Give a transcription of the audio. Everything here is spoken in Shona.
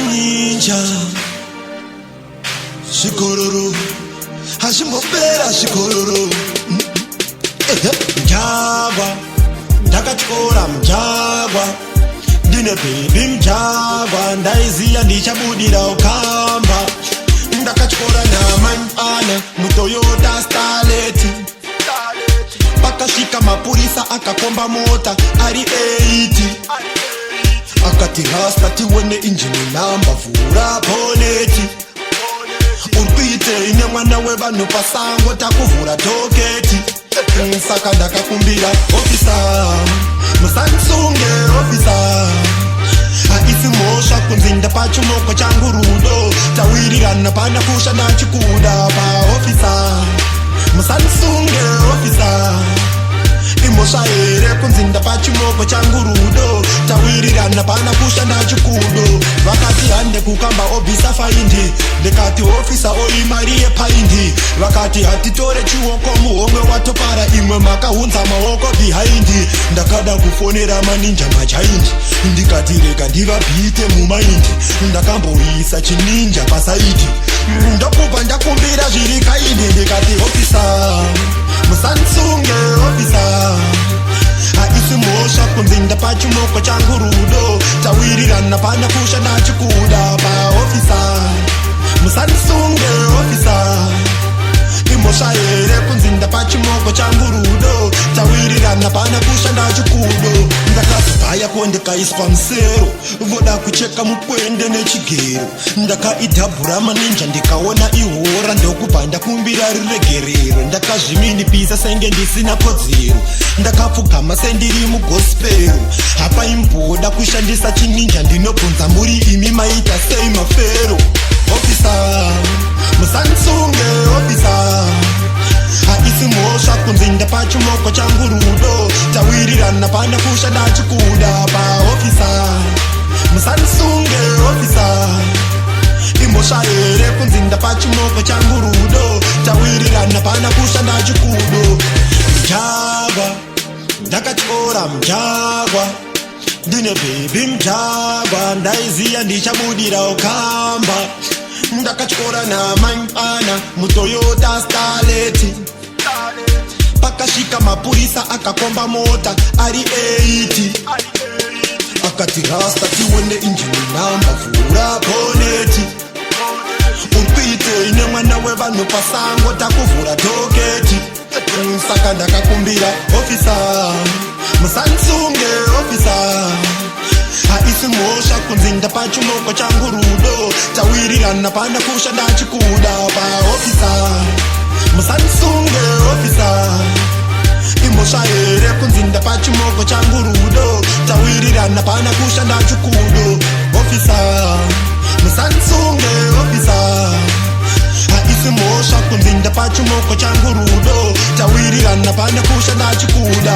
ninja shikororo hashimbopera shikororo mjagwa ndakatyora mjagwa ndine bebi mjagwa ndaiziya ndichabudira ukamba ndakatyora namanyana mutoyota starlet pakasvika mapurisa akakomba mota ari 80 akati rasta tione injini namba vhura poneti urikuitei nemwana wevanhu pasango takuvhura toketi saka ndakakumbira ofisa musandisunge ofisa haisi mhosva kunzi ndapachimoko changu rudo tawirirana pana kushanda chikuda paofisa musandisunge ofisa imhosva here kunzi ndapachimoko changu rudo tawirirana pana kushanda chikudo vakati hande kukamba obvisa faindi ndikati ofisa oimari yepaindi vakati hatitore chioko muhomwe watopara imwe makaunza maoko behind ndakada kufonera maninja majaindi ndikati rega ndivabhite mumaindi ndakamboisa chininja pasaidi ndokubva ndakumbira zviri kaindi ndikati ofisa musandisunge ofisa haisi mhosva kunzi ndapachimoko changu rudo tawirirana pana kushanda chikuda paofisa musandisunge ofisa imhosva here kunzi ndapachimoko changu rudo tawirirana pana kushanda chikudo ndakazibhaya ko ndikaiswa musero voda kucheka mukwende nechigero ndakaidhabhura maninja ndikaona ihora ndokubva ndakumbira riregerero ndakazviminipisa senge ndisina kodzero ndakapfugama sendiri mugospero hapaimboda kushandisa chininja ndinobvunza muri imi maita sei mafero ofisa musandisunge ofisa haisi mhosva kunzi ndapachimoko changu rudo tawirirana pana kushanda chikuda paofisa musandisunge ofisa imhosva here kunzi ndapachimoko changu rudo tawirirana pana kushanda chikudo mjagwa ndakatyora mjagwa ndine bebi mjagwa ndaiziya ndichabudira ukamba ndakatyora namanyana mutoyota starlet pakasvika mapurisa akakomba mota ari 80 akati rasta tione injini namba vhura poneti urikuitei nemwana wevanhu pasango takuvhura toketi saka ndakakumbira ofisa musandisunge ofisa haisi mhosva kunzi ndapachimoko changu rudo tawirirana pana kushanda chikuda paofisa musandisunge ofisa imhosva here kunzi ndapachimoko changu rudo tawirirana pana kushanda chikudo ofisa musandisunge ofisa haisi mhosva kunzi ndapachimoko changu rudo tawirirana pana kushanda chikuda